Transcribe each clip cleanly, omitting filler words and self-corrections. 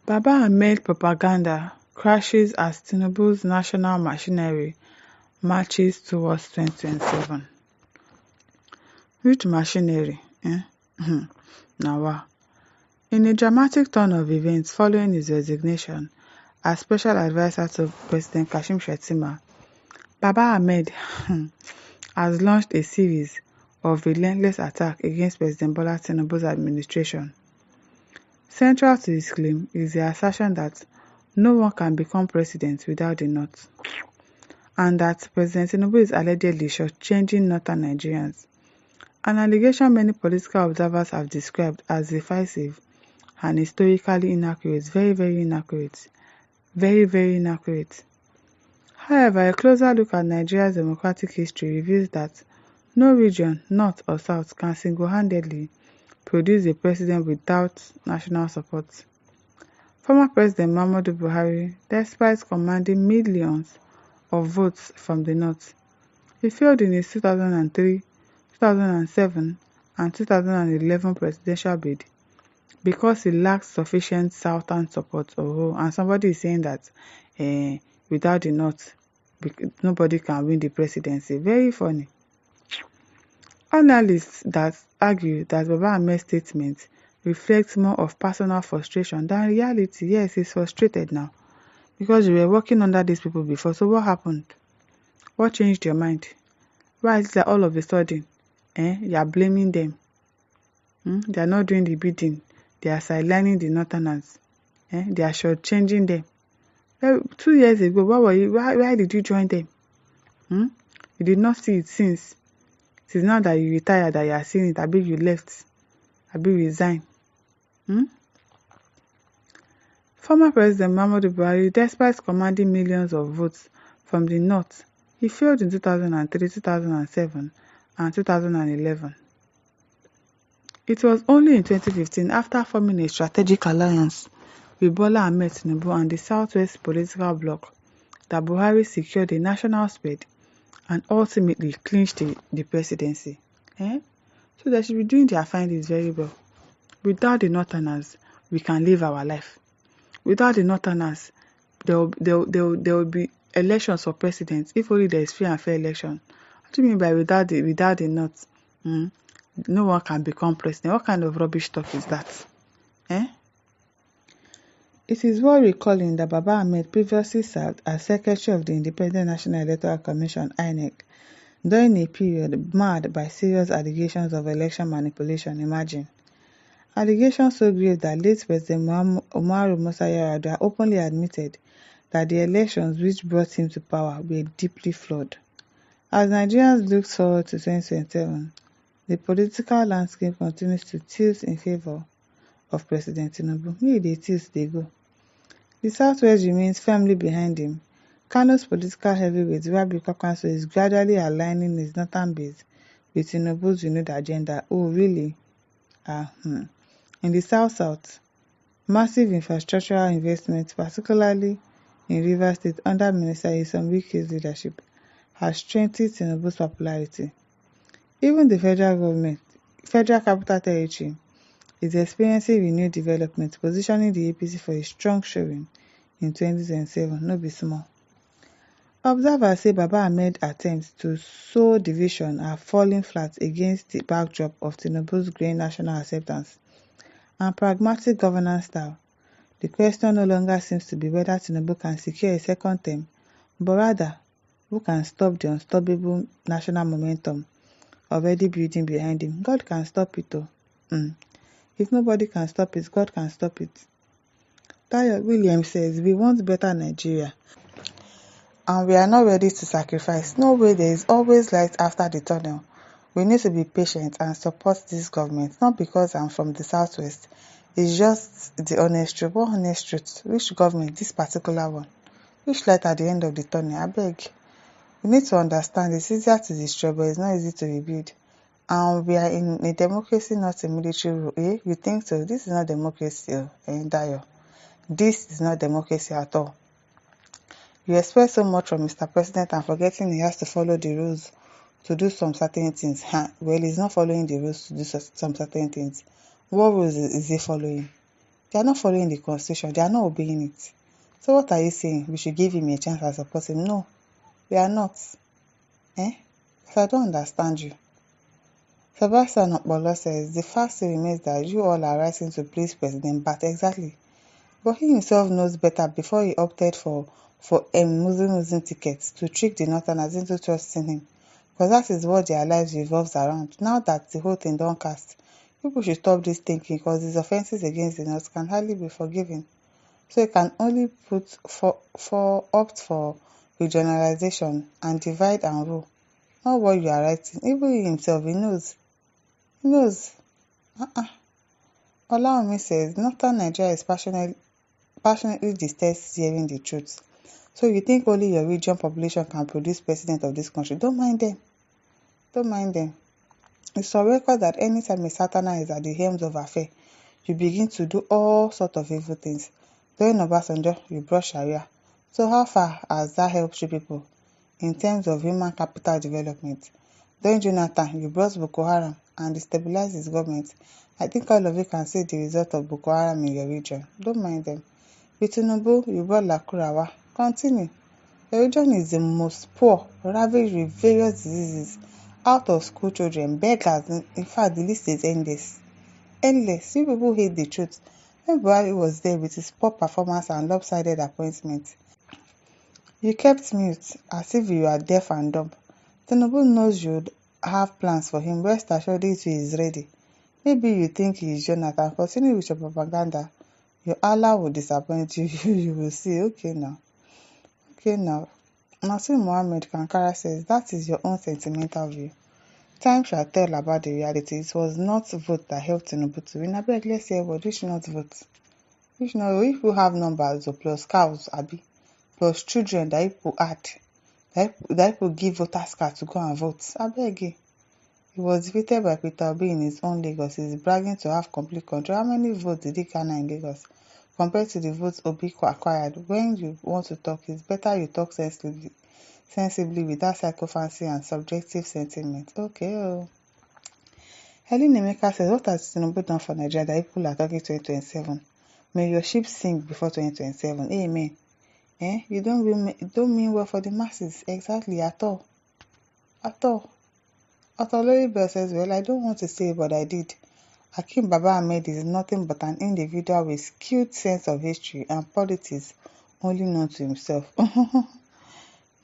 Baba-Ahmed propaganda crashes as Tinubu's national machinery marches towards 2027. Which machinery? Now, in a dramatic turn of events following his resignation as special advisor to President Kashim Shettima, Baba-Ahmed has launched a series of relentless attacks against President Bola Tinubu's administration. Central to his claim is the assertion that no one can become president without the North, and that President Tinubu is allegedly shortchanging Northern Nigerians, an allegation many political observers have described as divisive and historically inaccurate, very inaccurate. However, a closer look at Nigeria's democratic history reveals that no region, North or South, can single-handedly produce a president without national support. Former President Muhammadu Buhari, despite commanding millions of votes from the North, he failed in his 2003, 2007 and 2011 presidential bid because he lacked sufficient Southern support. And somebody is saying that without the North, nobody can win the presidency. Very funny. Analysts that argue that Baba-Ahmed's statement reflects more of personal frustration than reality. Yes, he's frustrated now because you were working under these people before. So what happened? What changed your mind? Why is it that all of a sudden you are blaming them? They are not doing the bidding. They are sidelining the Northerners. They are shortchanging them. 2 years ago, why did you join them? You did not see it since. It is now that you retired that you are seeing it. I believe you left. I believe you resigned. Former President Muhammadu Buhari, despite commanding millions of votes from the North, he failed in 2003, 2007 and 2011. It was only in 2015, after forming a strategic alliance with Bola-Ahmed Tinubu and the Southwest political bloc, that Buhari secured a national spade and ultimately clinched the presidency. So they should be doing their findings very well. Without the Northerners, we can live our life. Without the Northerners, there will be elections for presidents if only there is free and fair election. What do you mean by without the North? No one can become president. What kind of rubbish talk is that? It is worth recalling that Baba-Ahmed previously served as Secretary of the Independent National Electoral Commission (INEC) during a period marred by serious allegations of election manipulation. Imagine. Allegations so grave that late President Umaru Musa Yar'Adua openly admitted that the elections which brought him to power were deeply flawed. As Nigerians look forward to 2027, the political landscape continues to tilt in favor of President Tinubu. May they tilt, they go. The Southwest remains firmly behind him. Kano's political heavyweight Rabi Kwankwaso is gradually aligning his northern base with Tinubu's renewed agenda. Oh, really? In the South, massive infrastructural investment, particularly in Rivers State under Minister Nyesom Wike's leadership, has strengthened Tinubu's popularity. Even the Federal Capital Territory, is experiencing renewed development, positioning the APC for a strong showing in 2027, no be small. Observers say Baba-Ahmed's attempts to sow division are falling flat against the backdrop of Tinubu's growing national acceptance and pragmatic governance style. The question no longer seems to be whether Tinubu can secure a second term, but rather, who can stop the unstoppable national momentum already building behind him. God can stop it though. If nobody can stop it, God can stop it. Tayo Williams says, we want better Nigeria, and we are not ready to sacrifice. No way, there is always light after the tunnel. We need to be patient and support this government, not because I'm from the Southwest. It's just the honest truth. What honest truth? Which government? This particular one. Which light at the end of the tunnel? I beg. We need to understand it's easier to destroy, but it's not easy to rebuild. And we are in a democracy, not a military rule. You think so? This is not democracy, Dayo. This is not democracy at all. You expect so much from Mr. President and forgetting he has to follow the rules to do some certain things. Well, he's not following the rules to do some certain things. What rules is he following? They are not following the constitution. They are not obeying it. So what are you saying? We should give him a chance and support him? No, we are not. Because I don't understand you. Sebastian Okpolo says, the fact still remains that you all are rising to please President Bat. Exactly. But he himself knows better before he opted for a Muslim tickets to trick the Northerners into trusting him. Because that is what their lives revolves around. Now that the whole thing don't cast, people should stop this thinking because these offences against the North can hardly be forgiven. So he can only opt for regionalization and divide and rule. Not what you are writing. Even he himself, he knows. He knows. Olawumi says, Northern Nigeria is passionately detests hearing the truth. So you think only your region population can produce president of this country? Don't mind them. Don't mind them. It's on record that anytime a Southerner is at the helm of affair, you begin to do all sorts of evil things. During Obasanjo, you brought Sharia. So how far has that helped you people in terms of human capital development? During Jonathan, you brought Boko Haram and destabilized his government. I think all of you can see the result of Boko Haram in your region. Don't mind them. With Tinubu, you brought Lakurawa. Continue. Your region is the most poor, ravaged with various diseases, out of school children, beggars. In fact, the list is endless. Endless. You people hate the truth. When Buhari was there with his poor performance and lopsided appointment, you kept mute as if you are deaf and dumb. Tinubu knows you'd have plans for him. Rest assured he is ready. Maybe you think he is Jonathan. Continue with your propaganda. Your Allah will disappoint you. You will see. Okay now. Nasir Mohammed Kankara says, that is your own sentimental view. Time shall tell about the reality. It was not vote that helped Tinubu to win. Abeg, let's hear what. Which not vote? Which not? If you have numbers or plus cows, abi, plus children that people add, that people give voters card to go and vote. Abeg. He was defeated by Peter Obi in his own Lagos. He is bragging to have complete control. How many votes did he garner in Lagos compared to the votes Obi acquired? When you want to talk, it's better you talk sensibly without sycophancy and subjective sentiment. Okay. Helen Emeka says, what has Tinubu done for Nigeria that people are talking 2027? May your ship sink before 2027. Amen. You don't mean well for the masses. Exactly, at all. At all. Otolori Bell says, well, I don't want to say, but I did. Hakeem Baba-Ahmed is nothing but an individual with skewed sense of history and politics only known to himself.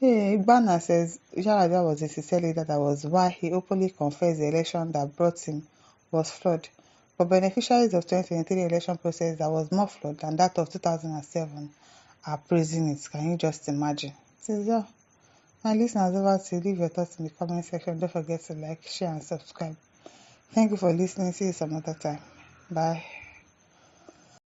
Igbana says, Yar'Adua was a sincere leader. That was why he openly confessed the election that brought him was flawed. But beneficiaries of 2023 election process that was more flawed than that of 2007 are praising it. Can you just imagine? So, my listeners, over to you. Leave your thoughts in the comment section. Don't forget to like, share, and subscribe. Thank you for listening. See you some other time. Bye.